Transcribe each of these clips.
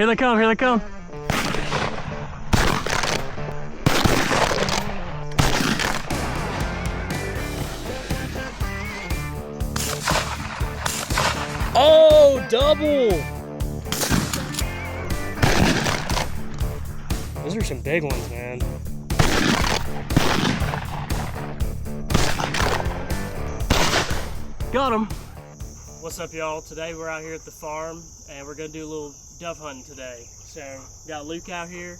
Here they come, here they come. Oh, double. Those are some big ones, man. Got him. What's up, y'all? Today we're out here at the farm and we're gonna do a little dove hunting today. So got Luke out here,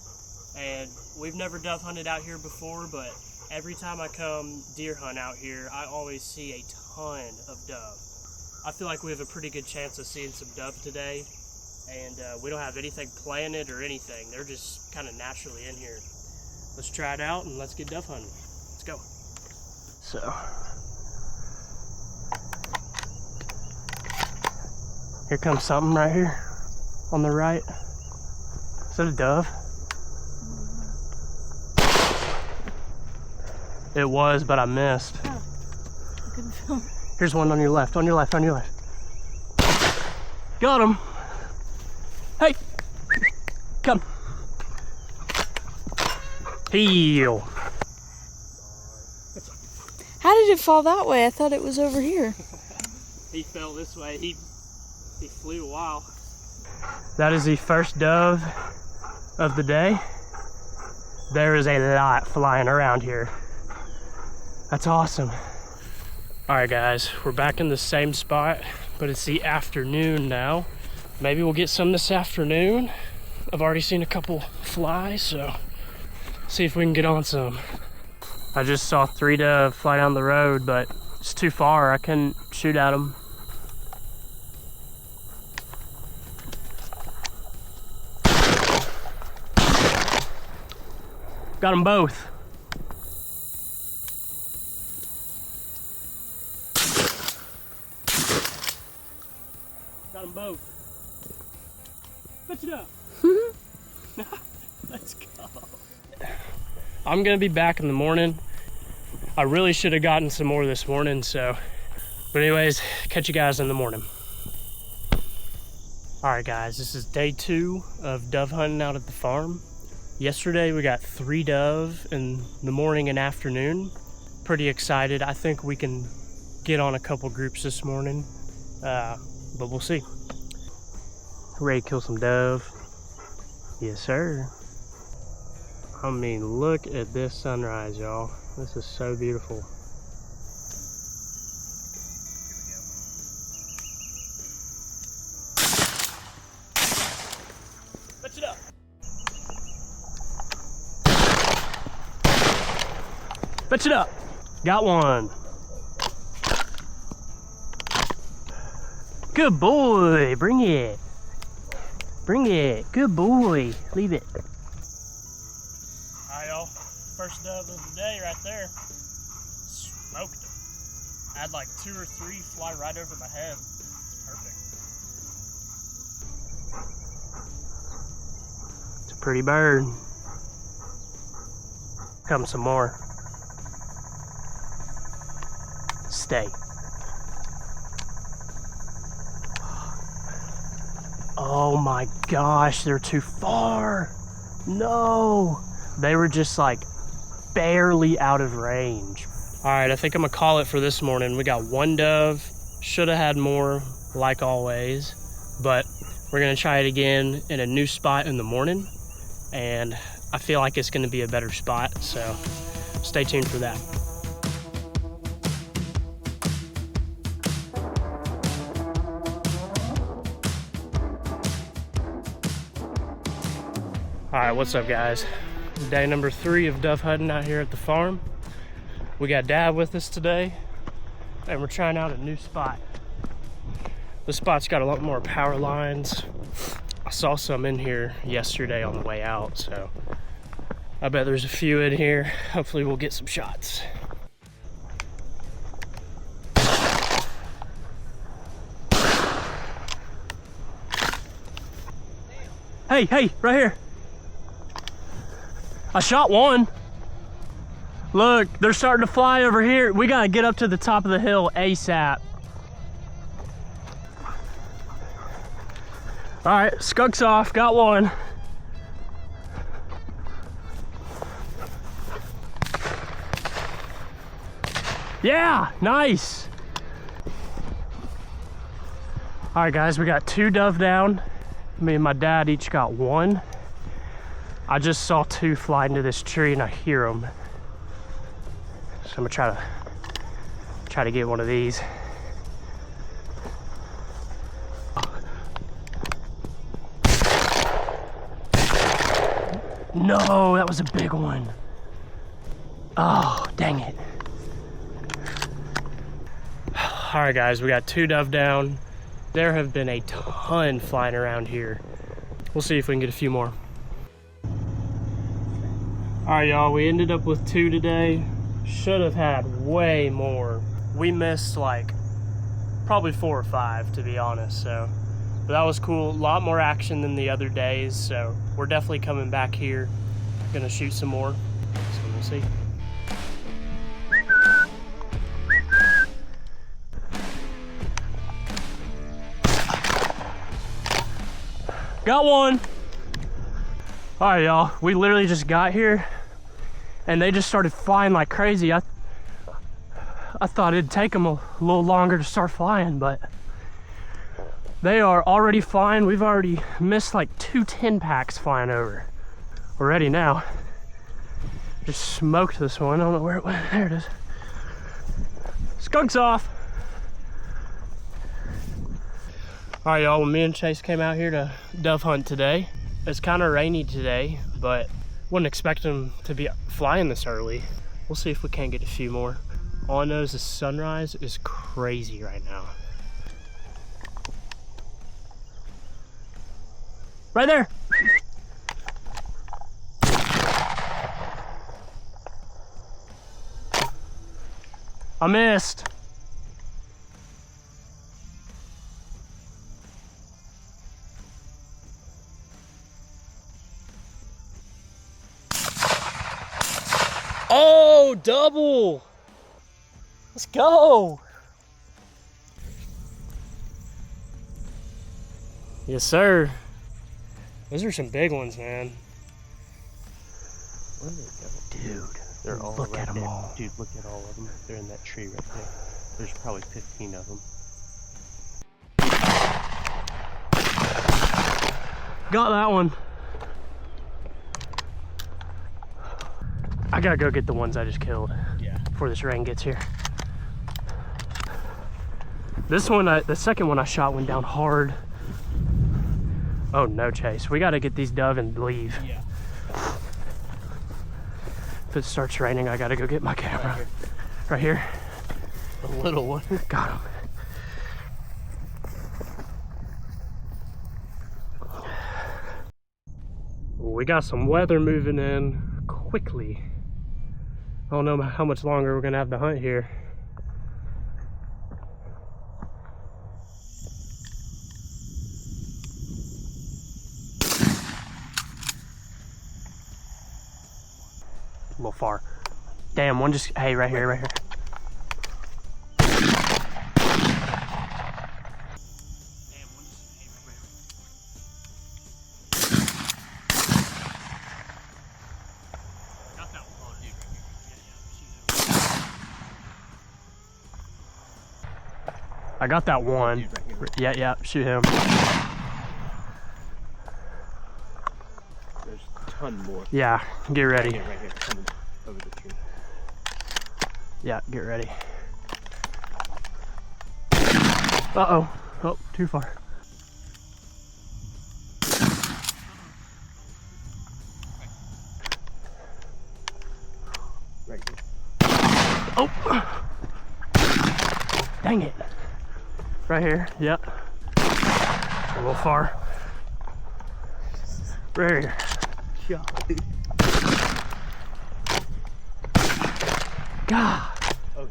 and we've never dove hunted out here before, but every time I come deer hunt out here, I always see a ton of dove. I feel like we have a pretty good chance of seeing some dove today, and we don't have anything planted or anything. They're just kind of naturally in here. Let's try it out and let's get dove hunting. Let's go. So, here comes something right here on the right. Is that a dove? It was, but I missed. Oh, I couldn't film. Here's one on your left, on your left, on your left. Got him. Hey, come. Heel. How did it fall that way? I thought it was over here. He fell this way. He flew a while. That is the first dove of the day. There is a lot flying around here. That's awesome. All right, guys, we're back in the same spot, but it's the afternoon now. Maybe we'll get some this afternoon. I've already seen a couple fly, so see if we can get on some. I just saw 3 dove fly down the road, but it's too far. I couldn't shoot at them. Got them both. Got them both. Fetch it up. Let's go. I'm gonna be back in the morning. I really should have gotten some more this morning, so. But anyways, catch you guys in the morning. All right, guys, this is day 2 of dove hunting out at the farm. Yesterday we got 3 dove in the morning and afternoon. Pretty excited. I think we can get on a couple groups this morning, but we'll see. Ready to kill some dove? Yes, sir. I mean, look at this sunrise, y'all. This is so beautiful. Fetch it up. Fetch it up. Got one. Good boy. Bring it. Bring it. Good boy. Leave it. Alright, y'all. First dove of the day right there. Smoked him. I had like 2 or 3 fly right over my head. It's perfect. It's a pretty bird. Come some more. Stay. Oh my gosh, they're too far. No, they were just like barely out of range. All right, I think I'm gonna call it for this morning. We got 1 dove, should have had more like always, but we're gonna try it again in a new spot in the morning, and I feel like it's gonna be a better spot, so stay tuned for that. All right, what's up, guys? Day number 3 of dove hunting out here at the farm. We got Dad with us today, and we're trying out a new spot. This spot's got a lot more power lines. I saw some in here yesterday on the way out, so I bet there's a few in here. Hopefully we'll get some shots. Hey, right here. I shot one. Look, they're starting to fly over here. We gotta get up to the top of the hill ASAP. All right, skunk's off, got one. Yeah, nice. All right, guys, we got 2 dove down. Me and my dad each got 1. I just saw 2 fly into this tree and I hear them. So I'm gonna try to get one of these. No, that was a big one. Oh, dang it. All right, guys, we got 2 dove down. There have been a ton flying around here. We'll see if we can get a few more. All right, y'all, we ended up with 2 today. Should have had way more. We missed like probably 4 or 5, to be honest, so. But that was cool, a lot more action than the other days, so we're definitely coming back here. Gonna shoot some more, so we'll see. Got one. All right, y'all, we literally just got here and they just started flying like crazy. I thought it'd take them a little longer to start flying, but they are already flying. We've already missed like 2 10-packs flying over already now. Just smoked this one. I don't know where it went. There it is. Skunk's off. All right, y'all, well, me and Chase came out here to dove hunt today. It's kind of rainy today, but wouldn't expect them to be flying this early. We'll see if we can get a few more. All I know is the sunrise is crazy right now. Right there. I missed. Oh, double. Let's go. Yes, sir. Those are some big ones, man. Where did they go? Dude, they're all look right at them there. all. Dude, look at all of them. They're in that tree right there. There's probably 15 of them. Got that one. I gotta go get the ones I just killed. Yeah. Before this rain gets here. This one, the second one I shot went down hard. Oh no, Chase. We gotta get these dove and leave. Yeah. If it starts raining, I gotta go get my camera. Right here. The little one. Got him. We got some weather moving in quickly. I don't know how much longer we're gonna have to hunt here. A little far. Damn, one just, hey, right here, right here. I got that one. Dude, right Yeah, yeah, shoot him. There's a ton more. Yeah, get ready. Right here, coming over the tree. Yeah, get ready. Uh-oh. Oh, too far. Right here. Oh! Dang it. Right here, yep. A little far. Right here. God. Oh,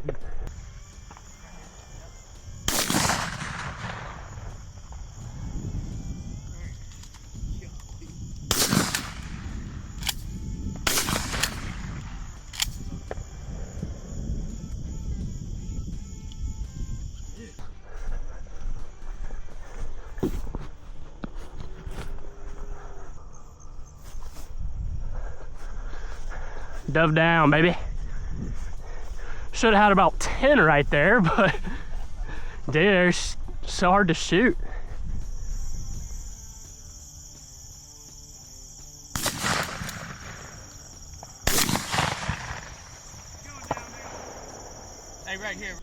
Dove down, baby. Should have had about 10 right there, but dude, they're so hard to shoot. Hey, right here.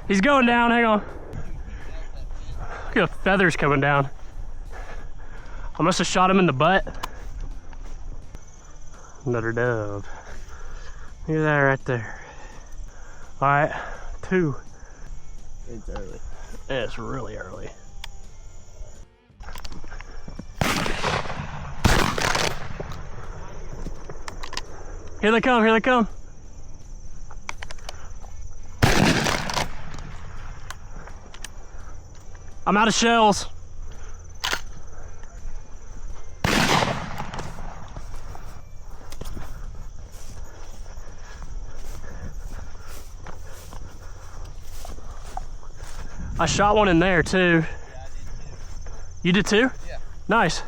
He's going down, hang on. Look at the feathers coming down. I must have shot him in the butt. Another dove. Look at that right there. All right, 2. It's early. It's really early. Here they come, here they come. I'm out of shells. I shot one in there too. Yeah, I did too. You did too? Yeah. Nice.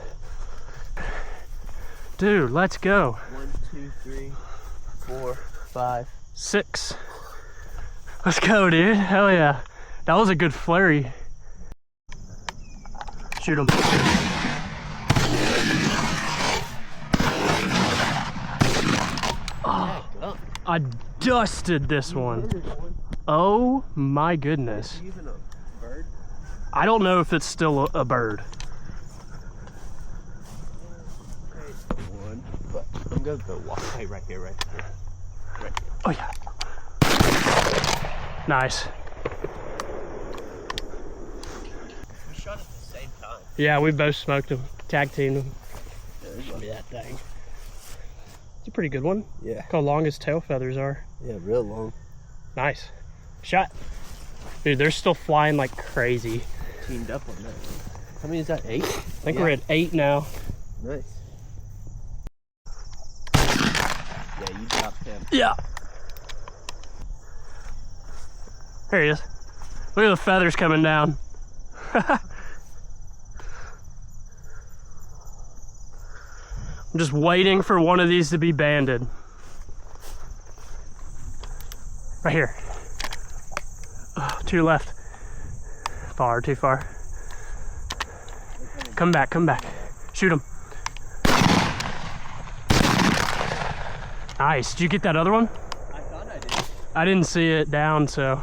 Dude, let's go. 1, 2, 3, 4, 5. 6. Let's go, dude. Hell yeah. That was a good flurry. Shoot him. Oh, I dusted this one. Oh my goodness. Even a bird? I don't know if it's still a bird. One, but I'm gonna go walk. Hey, right here, right here. Right here. Oh yeah. Nice. We shot at the same time. Yeah, we both smoked him. Tag teamed him. Show me that thing. It's a pretty good one. Yeah. Look how long his tail feathers are. Yeah, real long. Nice. Shot. Dude, they're still flying like crazy. Teamed up on that one. How many is that? 8? I think we're at 8 now. Nice. Yeah, you dropped him. Yeah. There he is. Look at the feathers coming down. I'm just waiting for one of these to be banded. Right here. Oh, 2 left. Far, too far. Come back, come back. Shoot him. Nice. Did you get that other one? I thought I did. I didn't see it down, so.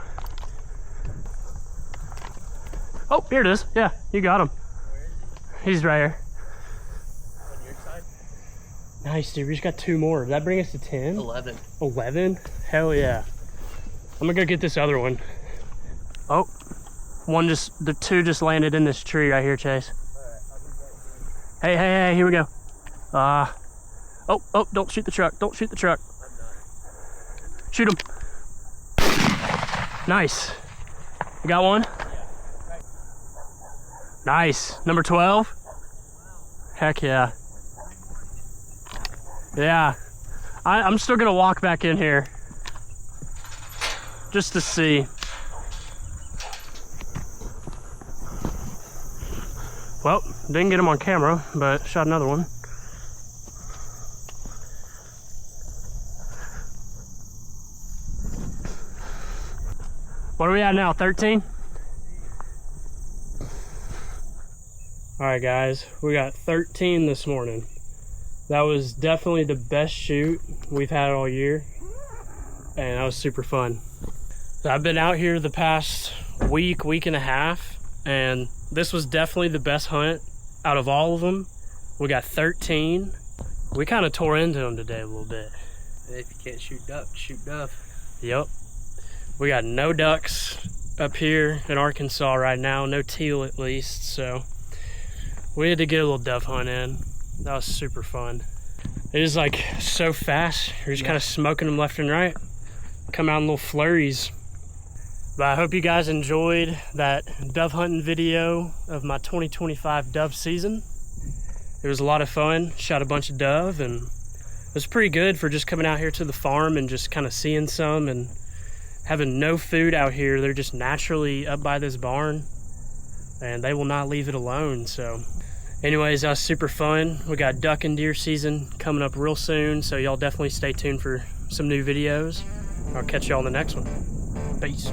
Oh, here it is. Yeah, you got him. Where is He's right here. he? On your side? Nice, dude. We just got 2 more. Did that bring us to 10? 11. 11? Hell yeah. I'm gonna go get this other one. Oh, the 2 just landed in this tree right here, Chase. Alright, I'll be right here. Hey, here we go. Oh, don't shoot the truck. Don't shoot the truck. I'm not. Shoot him. Nice. You got one? Yeah. Nice. Number 12? Heck yeah. Yeah. I'm still gonna walk back in here. Just to see. Well, didn't get him on camera, but shot another one. What are we at now, 13? All right, guys, we got 13 this morning. That was definitely the best shoot we've had all year, and that was super fun. So I've been out here the past week and a half, and this was definitely the best hunt out of all of them. We got 13. We kind of tore into them today a little bit. If you can't shoot duck, shoot dove. Yep. We got no ducks up here in Arkansas right now, no teal at least, so we had to get a little dove hunt in. That was super fun. It is like so fast. You're just kind of smoking them left and right. Come out in little flurries. But I hope you guys enjoyed that dove hunting video of my 2025 dove season. It was a lot of fun. Shot a bunch of dove, and it was pretty good for just coming out here to the farm and just kind of seeing some and having no food out here. They're just naturally up by this barn. and they will not leave it alone. So anyways, that was super fun. We got duck and deer season coming up real soon, so y'all definitely stay tuned for some new videos. I'll catch y'all on the next one. Peace.